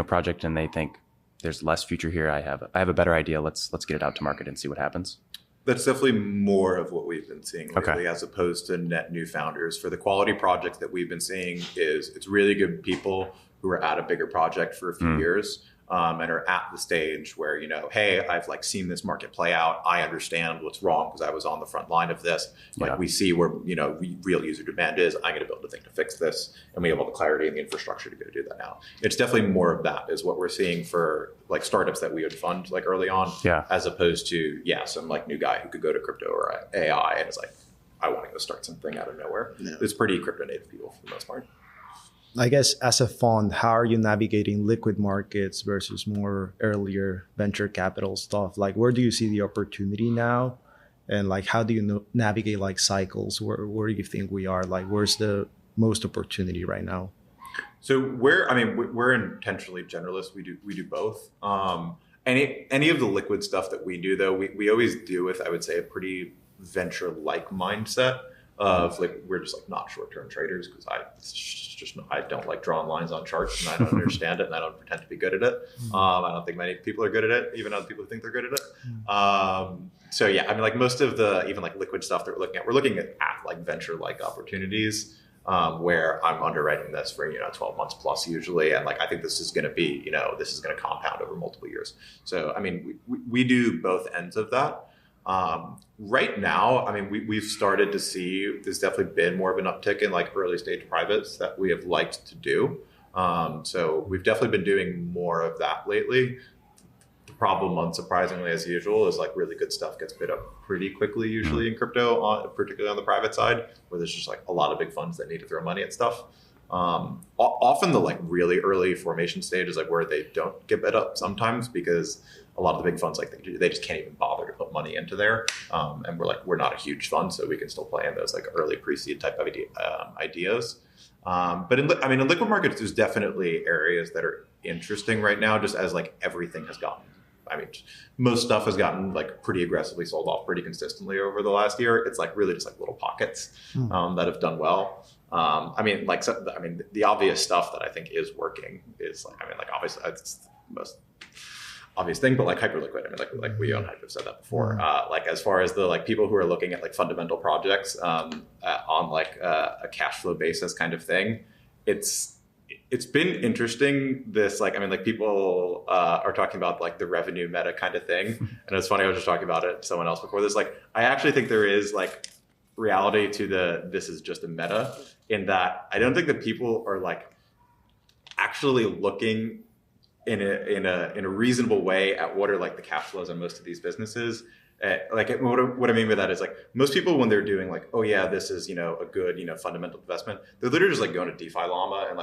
project, and they think there's less future here. I have a better idea. Let's get it out to market and see what happens. That's definitely more of what we've been seeing lately, as opposed to net new founders. For the quality projects that we've been seeing, it's really good people who are at a bigger project for a few years. And are at the stage where, hey, I've seen this market play out. I understand what's wrong because I was on the front line of this. We see where, real user demand is. I'm going to build a thing to fix this. And we have all the clarity and the infrastructure to go do that now. It's definitely more of that is what we're seeing for startups that we would fund early on, as opposed to, some new guy who could go to crypto or AI and is I want to go start something out of nowhere. Yeah. It's pretty crypto native people for the most part. I guess as a fund, how are you navigating liquid markets versus more earlier venture capital stuff? Where do you see the opportunity now? And how do you navigate cycles? Where do you think we are? Where's the most opportunity right now? So we're intentionally generalists. We do both. Any of the liquid stuff that we do, though, we always do with, I would say, a pretty venture-like mindset of we're just not short-term traders because I don't like drawing lines on charts and I don't understand it and I don't pretend to be good at it. I don't think many people are good at it, even other people who think they're good at it. So yeah, most of the even liquid stuff that we're looking at venture-like opportunities where I'm underwriting this for 12 months plus usually, and I think this is going to be this is going to compound over multiple years. So we do both ends of that. Right now, we've started to see there's definitely been more of an uptick in early stage privates that we have liked to do. So we've definitely been doing more of that lately. The problem, unsurprisingly, as usual, is really good stuff gets bid up pretty quickly, usually in crypto, particularly on the private side, where there's just a lot of big funds that need to throw money at stuff. Often the really early formation stage is where they don't get bid up sometimes because a lot of the big funds they just can't even bother to put money into there, and we're not a huge fund, so we can still play in those early pre-seed type of ideas. But in liquid markets, there's definitely areas that are interesting right now, just as everything has gotten. Most stuff has gotten pretty aggressively sold off pretty consistently over the last year. It's really just little pockets that have done well. The obvious stuff that I think is working is obviously it's the most obvious thing, but Hyperliquid. We own Hype have said that before. As far as the people who are looking at fundamental projects on a cash flow basis kind of thing, it's been interesting. This people are talking about the revenue meta kind of thing, and it's funny. I was just talking about it to someone else before this. I actually think there is reality to this is just a meta, in that I don't think that people are actually looking in a reasonable way at what are the cash flows on most of these businesses. What I mean by that is most people, when they're doing this is a good fundamental investment, they're literally just going to DeFi Llama and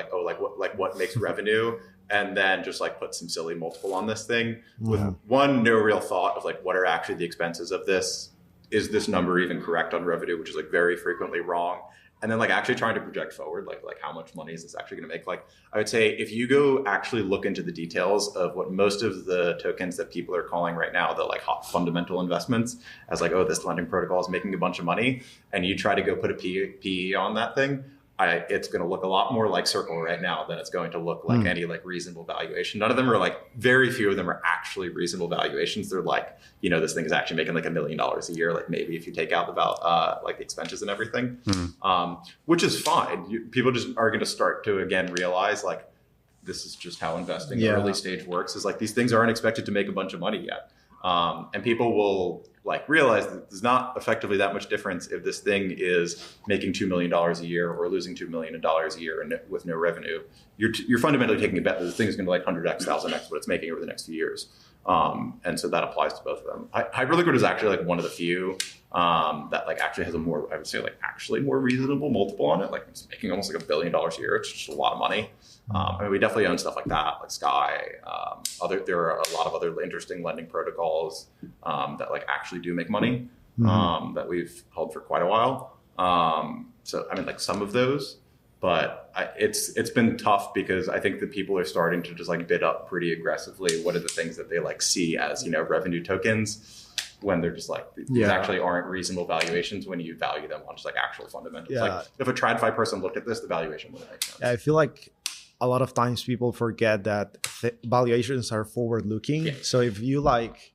what makes revenue, and then just put some silly multiple on this thing with no real thought of what are actually the expenses of this. Is this number even correct on revenue, which is very frequently wrong? And then actually trying to project forward, how much money is this actually going to make? I would say if you go actually look into the details of what most of the tokens that people are calling right now the hot fundamental investments as this lending protocol is making a bunch of money, and you try to go put a PE on that thing, it's going to look a lot more like Circle right now than it's going to look like any reasonable valuation. None of them are very few of them are actually reasonable valuations. They're this thing is actually making $1 million a year, maybe if you take out the the expenses and everything, which is fine. People just are going to start to again realize this is just how investing early stage works. Is these things aren't expected to make a bunch of money yet, and people will realize that there's not effectively that much difference if this thing is making $2 million a year or losing $2 million a year and with no revenue. You're fundamentally taking a bet that this thing is going to 100x, 1000x what it's making over the next few years. And so that applies to both of them. Hyperliquid is actually one of the few that actually has a more, I would say actually more reasonable multiple on it. It's making almost $1 billion a year. It's just a lot of money. We definitely own stuff like that, like Sky. There are a lot of other interesting lending protocols that actually do make money that we've held for quite a while. So some of those, but it's been tough because I think that people are starting to just bid up pretty aggressively. What are the things that they see as revenue tokens, when they're just these actually aren't reasonable valuations when you value them on just actual fundamentals. If a TradFi person looked at this, the valuation wouldn't make sense. Yeah, I feel a lot of times people forget that valuations are forward looking. Yeah. So if you like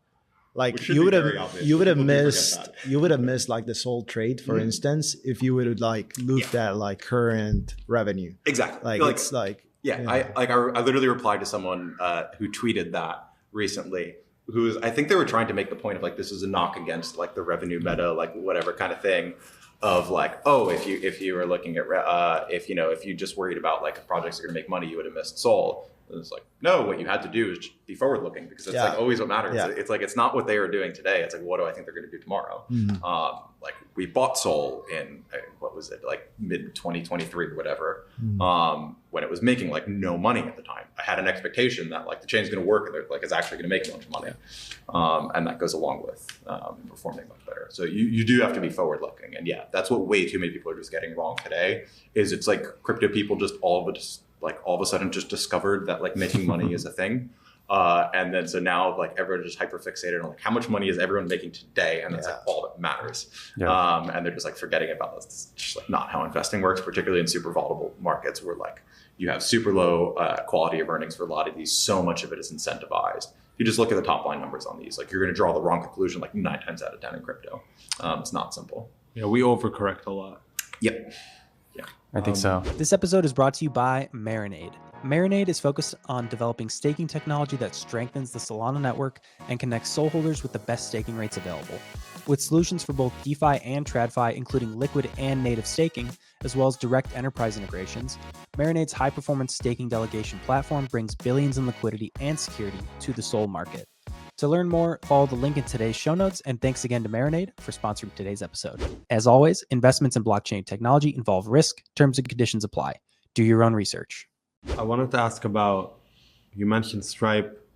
Which should you be would very have obvious, you would but have people do forget missed that. you would have missed like the Sol trade, for instance, if you would like looked at like current revenue. Exactly. Like it's like I literally replied to someone who tweeted that recently. I think they were trying to make the point of like, this is a knock against like the revenue meta, like whatever kind of thing of like, oh, if you were looking at, if you just worried about like projects that are going to make money, you would have missed Sol. And it's like, no, what you had to do is just be forward looking, because it's like always what matters. Yeah. It's like, it's not what they are doing today. It's like, what do I think they're going to do tomorrow? Like we bought Sol in, what was it, like mid 2023 or whatever, when it was making like no money at the time. I had an expectation that like the chain's going to work and like it's actually going to make a bunch of money. And that goes along with performing much better. So you do have to be forward looking. And yeah, that's what way too many people are just getting wrong today, is it's like crypto people just all of a sudden just discovered that like making money is a thing. And then so now like everyone just hyper fixated on like how much money is everyone making today, and that's like all that matters. And they're just like forgetting about this. It's just like not how investing works, particularly in super volatile markets where like you have super low quality of earnings for a lot of these. So much of it is incentivized. If you just look at the top line numbers on these, like you're going to draw the wrong conclusion like 9 times out of 10 in crypto. It's not simple. Yeah, we overcorrect a lot. Yep. Yeah, I think so. This episode is brought to you by Marinade. Marinade is focused on developing staking technology that strengthens the Solana network and connects Sol holders with the best staking rates available. With solutions for both DeFi and TradFi, including liquid and native staking, as well as direct enterprise integrations, Marinade's high-performance staking delegation platform brings billions in liquidity and security to the Sol market. To learn more, follow the link in today's show notes, and thanks again to Marinade for sponsoring today's episode. As always, investments in blockchain technology involve risk. Terms and conditions apply. Do your own research. I wanted to ask about, you mentioned Stripe,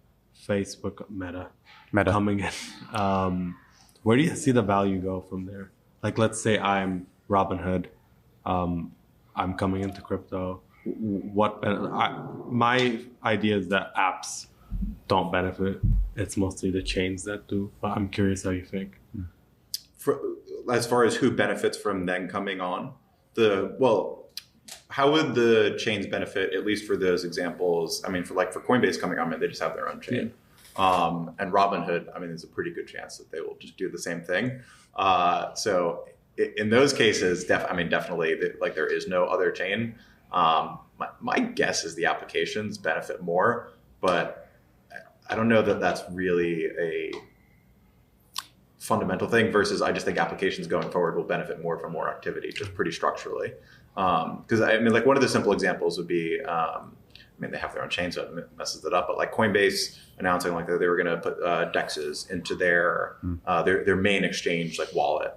Facebook, Meta. Coming in. Where do you see the value go from there? Like, let's say I'm Robinhood. I'm coming into crypto. My idea is that apps don't benefit. It's mostly the chains that do. But I'm curious how you think. As far as who benefits from then coming on, how would the chains benefit, at least for those examples? I mean, for Coinbase coming on, they just have their own chain. And Robinhood, I mean, there's a pretty good chance that they will just do the same thing. So in those cases, definitely, like there is no other chain. My guess is the applications benefit more, but I don't know that that's really a fundamental thing, versus I just think applications going forward will benefit more from more activity, just pretty structurally. Because I mean, like one of the simple examples would be, they have their own chain, so it messes it up. But like Coinbase announcing like that they were going to put DEXs into their main exchange like wallet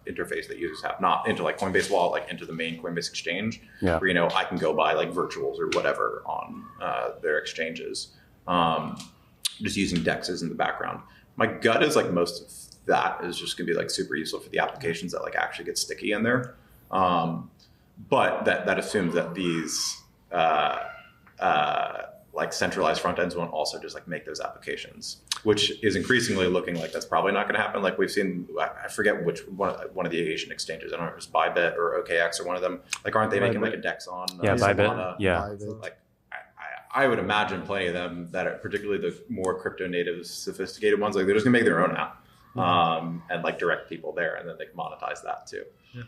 interface that users have, not into like Coinbase wallet, like into the main Coinbase exchange, where I can go buy like virtuals or whatever on their exchanges, just using DEXs in the background. My gut is like most of that is just going to be like super useful for the applications that like actually get sticky in there. But that assumes that these like centralized front ends won't also just like make those applications, which is increasingly looking like that's probably not going to happen. Like we've seen, I forget which one of the Asian exchanges. I don't know if it's Bybit or OKX or one of them. Like, aren't they making like a DEX on? Bybit. Bybit. Like I would imagine plenty of them that are particularly the more crypto native, sophisticated ones. Like they're just gonna make their own app and like direct people there, and then they can monetize that too. Yeah.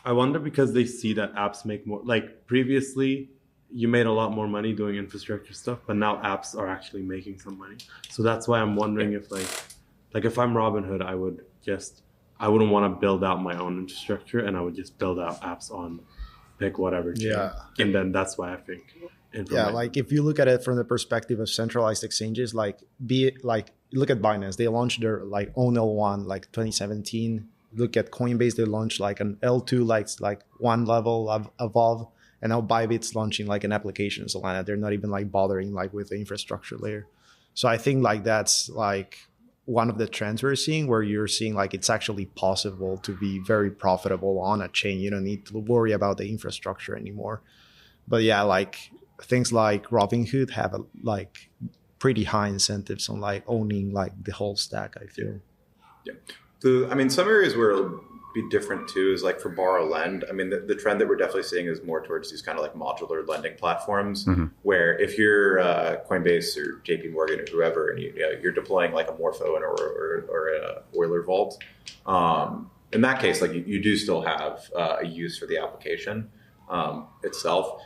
I wonder, because they see that apps make more, like previously you made a lot more money doing infrastructure stuff, but now apps are actually making some money. So that's why I'm wondering if like if I'm Robinhood, I wouldn't want to build out my own infrastructure, and I would just build out apps on pick whatever chain. And then that's why I think. Like if you look at it from the perspective of centralized exchanges, like look at Binance, they launched their like own L1 like 2017. Look at Coinbase, they launched like an L2 like one level above, and now Bybit's launching like an application Solana. They're not even like bothering like with the infrastructure layer. So I think like that's like one of the trends we're seeing, where you're seeing like it's actually possible to be very profitable on a chain. You don't need to worry about the infrastructure anymore. But yeah, like things like Robinhood have like pretty high incentives on like owning like the whole stack, I feel. Yeah. Some areas where be different too is like for borrow lend. I mean, the trend that we're definitely seeing is more towards these kind of like modular lending platforms, where if you're Coinbase or JP Morgan or whoever, and you're deploying like a Morpho or a Euler vault, in that case, like you do still have a use for the application itself.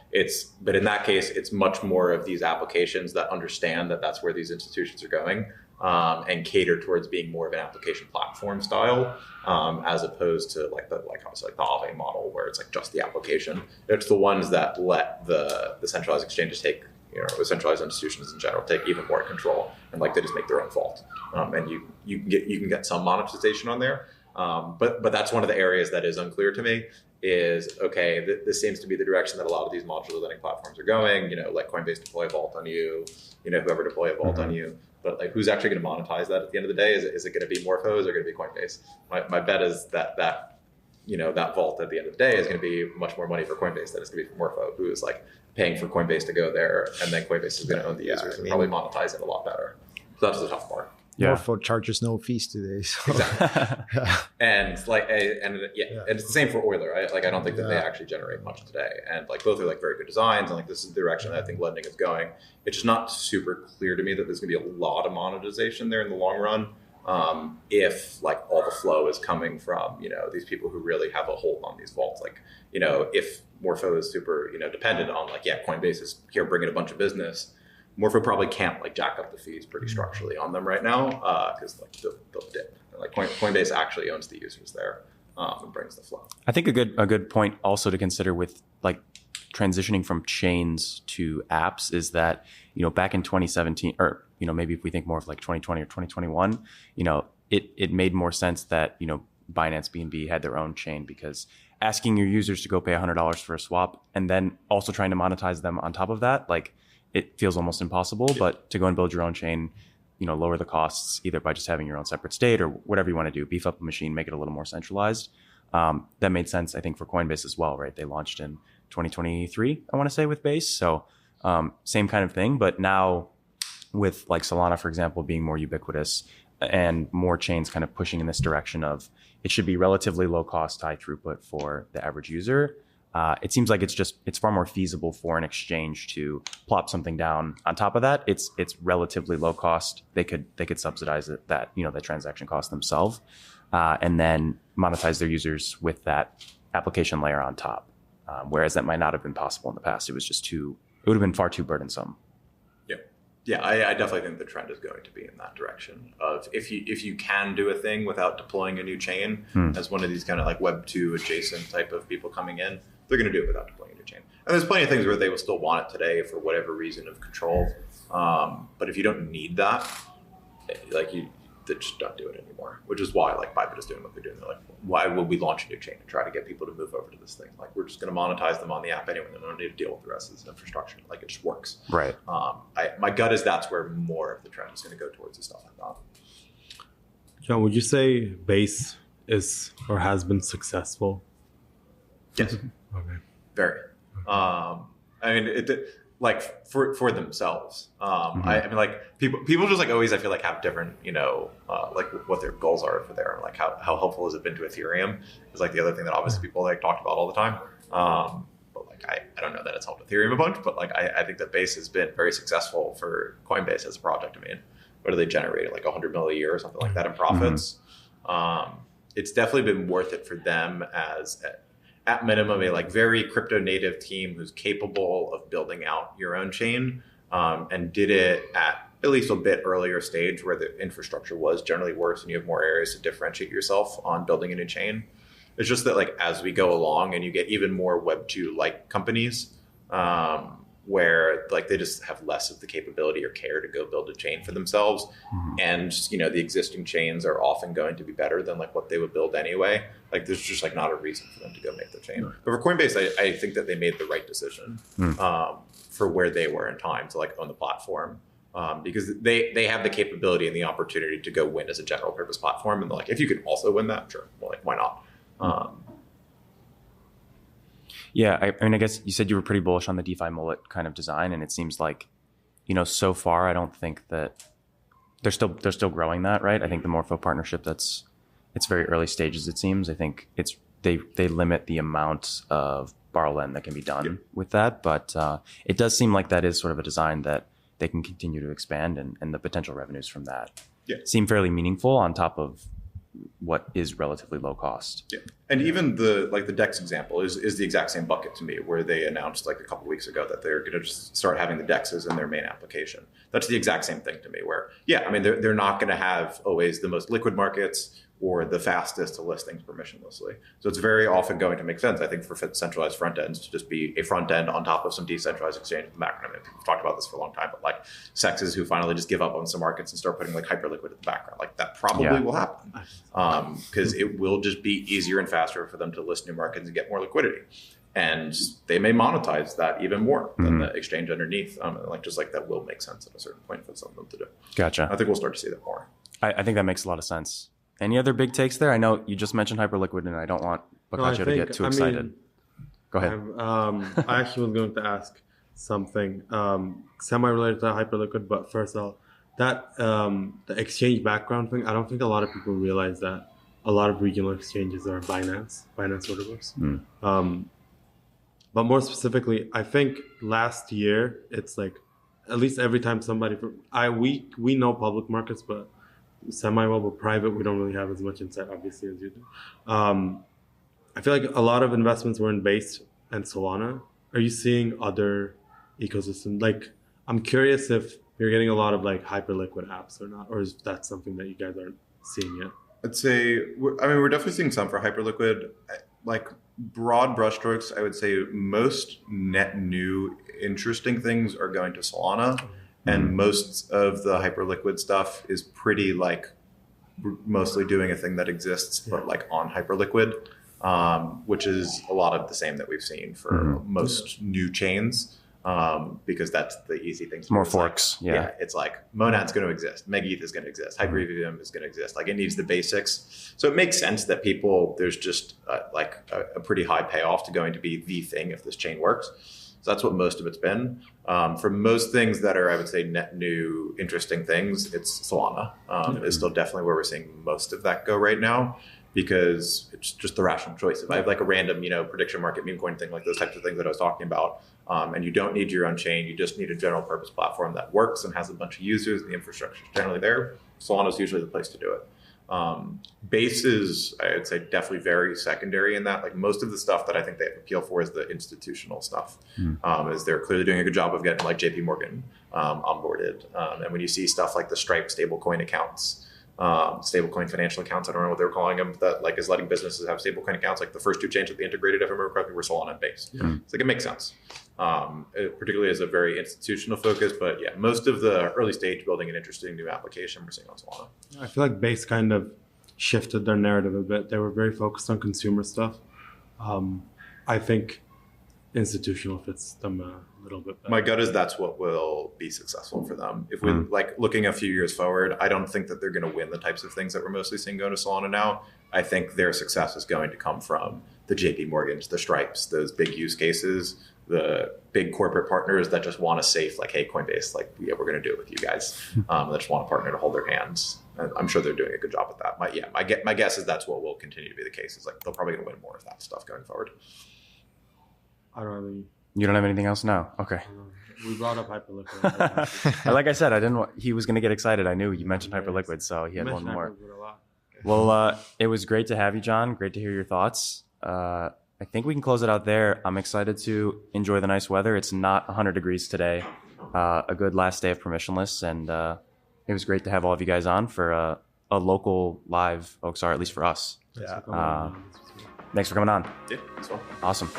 But in that case, it's much more of these applications that understand that that's where these institutions are going, and cater towards being more of an application platform style, as opposed to obviously the Aave model where it's like just the application. It's the ones that let the centralized exchanges take, the centralized institutions in general take even more control, and like they just make their own vault, and you can get some monetization on there. But that's one of the areas that is unclear to me. Is okay. This seems to be the direction that a lot of these modular lending platforms are going. Like Coinbase deploy a vault on you. Whoever deploy a vault on you. But like, who's actually going to monetize that at the end of the day? Is it going to be Morpho? Is it going to be Coinbase? My bet is that vault at the end of the day is going to be much more money for Coinbase than it's going to be for Morpho, who is like paying for Coinbase to go there, and then Coinbase is going to own the users and probably monetize it a lot better. So that's the tough part. Morpho charges no fees today. So. Exactly. And it's the same for Euler. Right? Like I don't think that they actually generate much today. And like both are like very good designs, and like this is the direction that I think lending is going. It's just not super clear to me that there's going to be a lot of monetization there in the long run. If like all the flow is coming from these people who really have a hold on these vaults, like if Morpho is super dependent on like Coinbase is here bringing a bunch of business. Morpho probably can't like jack up the fees pretty structurally on them right now, because like they'll dip. Like Coinbase actually owns the users there, and brings the flow. I think a good point also to consider with like transitioning from chains to apps is that back in 2017, or maybe if we think more of like 2020 or 2021, it made more sense that Binance BNB had their own chain, because asking your users to go pay $100 for a swap and then also trying to monetize them on top of that, like, it feels almost impossible. But to go and build your own chain, lower the costs either by just having your own separate state or whatever you want to do, beef up a machine, make it a little more centralized. That made sense, I think, for Coinbase as well, right? They launched in 2023, I want to say, with Base. So same kind of thing. But now with like Solana, for example, being more ubiquitous and more chains kind of pushing in this direction of it should be relatively low cost, high throughput for the average user. It seems like it's far more feasible for an exchange to plop something down on top of that. It's relatively low cost. They could subsidize it, that the transaction cost themselves, and then monetize their users with that application layer on top. Whereas that might not have been possible in the past. It would have been far too burdensome. Yeah, I definitely think the trend is going to be in that direction of if you can do a thing without deploying a new chain, as one of these kind of like Web 2 adjacent type of people coming in, they're going to do it without deploying a new chain. And there's plenty of things where they will still want it today for whatever reason of control. But if you don't need that, they just don't do it anymore, which is why like Bybit is doing what they're doing. They're like, why would we launch a new chain and try to get people to move over to this thing? Like, we're just going to monetize them on the app anyway. They don't need to deal with the rest of this infrastructure. Like, it just works. Right. My gut is that's where more of the trend is going to go towards and stuff like that. Jon, would you say Base is or has been successful? Yes. Okay. Very. I mean, like for themselves. I mean, like people just like always, I feel like have different, like what their goals are for there. Like how helpful has it been to Ethereum is like the other thing that obviously people like talked about all the time. But like, I don't know that it's helped Ethereum a bunch, but like, I think that Base has been very successful for Coinbase as a project. I mean, what do they generate? Like 100 million a year or something like that in profits. It's definitely been worth it for them as at minimum, a like very crypto native team who's capable of building out your own chain, and did it at least a bit earlier stage where the infrastructure was generally worse and you have more areas to differentiate yourself on building a new chain. It's just that like as we go along and you get even more Web 2 like companies, where like they just have less of the capability or care to go build a chain for themselves, and the existing chains are often going to be better than like what they would build anyway. Like there's just like not a reason for them to go make the chain. But for Coinbase, I think that they made the right decision for where they were in time to like own the platform, because they have the capability and the opportunity to go win as a general purpose platform. And they're like, if you can also win that, sure, well, like why not? Yeah, I mean, I guess you said you were pretty bullish on the DeFi mullet kind of design, and it seems like, so far I don't think that they're still growing that, right? I think the Morpho partnership that's it's very early stages, it seems. I think they limit the amount of borrow lend that can be done with that. But it does seem like that is sort of a design that they can continue to expand, and the potential revenues from that seem fairly meaningful on top of what is relatively low cost. Yeah. And even the DEX example is the exact same bucket to me, where they announced like a couple weeks ago that they're going to just start having the DEXs in their main application. That's the exact same thing to me, where, I mean, they're not going to have always the most liquid markets or the fastest to list things permissionlessly. So it's very often going to make sense, I think, for centralized front ends to just be a front end on top of some decentralized exchange in the background. I mean, we've talked about this for a long time, but like sexes who finally just give up on some markets and start putting like Hyperliquid in the background, like that probably will happen, because it will just be easier and faster for them to list new markets and get more liquidity. And they may monetize that even more than the exchange underneath. Just like that will make sense at a certain point for some of them to do. Gotcha. I think we'll start to see that more. I think that makes a lot of sense. Any other big takes there? I know you just mentioned Hyperliquid, and I don't want Boccaccio to get too excited. Go ahead. I actually was going to ask something semi-related to Hyperliquid, but first of all, the exchange background thing, I don't think a lot of people realize that a lot of regional exchanges are Binance order books. But more specifically, I think last year, it's like, at least every time somebody, we know public markets, but semi-well, but private, we don't really have as much insight, obviously, as you do. I feel like a lot of investments were in Base and Solana. Are you seeing other ecosystems? Like, I'm curious if you're getting a lot of like Hyperliquid apps or not, or is that something that you guys aren't seeing yet? I'd say, we're definitely seeing some for Hyperliquid. Like broad brushstrokes, I would say most net new interesting things are going to Solana. And most of the Hyperliquid stuff is pretty like mostly doing a thing that exists, but like on Hyperliquid, which is a lot of the same that we've seen for most new chains, because that's the easy thing to do. More forks. Like, it's like Monad's going to exist, MegaETH is going to exist, HyperEVM is going to exist. Like it needs the basics. So it makes sense that there's just a pretty high payoff to going to be the thing if this chain works. So that's what most of it's been. For most things that are, I would say, net new, interesting things, it's Solana. Is still definitely where we're seeing most of that go right now, because it's just the rational choice. If I have like a random, prediction market meme coin thing, like those types of things that I was talking about, and you don't need your own chain, you just need a general purpose platform that works and has a bunch of users, and the infrastructure is generally there, Solana is usually the place to do it. Base is, I would say, definitely very secondary in that. Like most of the stuff that I think they have appeal for is the institutional stuff. Is they're clearly doing a good job of getting like JP Morgan onboarded. And when you see stuff like the Stripe stablecoin accounts, stablecoin financial accounts, I don't know what they're calling them, that like is letting businesses have stablecoin accounts. Like the first two chains that they integrated, if I remember correctly, were Solana and Base. It's like it makes sense. Particularly as a very institutional focus, but most of the early stage building an interesting new application we're seeing on Solana. I feel like Base kind of shifted their narrative a bit. They were very focused on consumer stuff. I think institutional fits them a little bit better. My gut is that's what will be successful for them. If we're like looking a few years forward, I don't think that they're going to win the types of things that we're mostly seeing go to Solana now. I think their success is going to come from the JP Morgans, the Stripes, those big use cases, the big corporate partners that just want a safe, like, hey, Coinbase, like, we're going to do it with you guys. That just want a partner to hold their hands. And I'm sure they're doing a good job with that. My guess is that's what will continue to be the case. Is like they're probably going to win more of that stuff going forward. I don't have any. You don't have anything else? No. Okay. We brought up Hyperliquid. Like I said, I didn't. He was going to get excited. I knew you mentioned Hyperliquid, so he had one more. Well, it was great to have you, Jon. Great to hear your thoughts. I think we can close it out there. I'm excited to enjoy the nice weather. It's not 100 degrees today. A good last day of Permissionless, and it was great to have all of you guys on for a local live OXR, at least for us. Yeah. Thanks for coming on. Yeah, that's well. Awesome.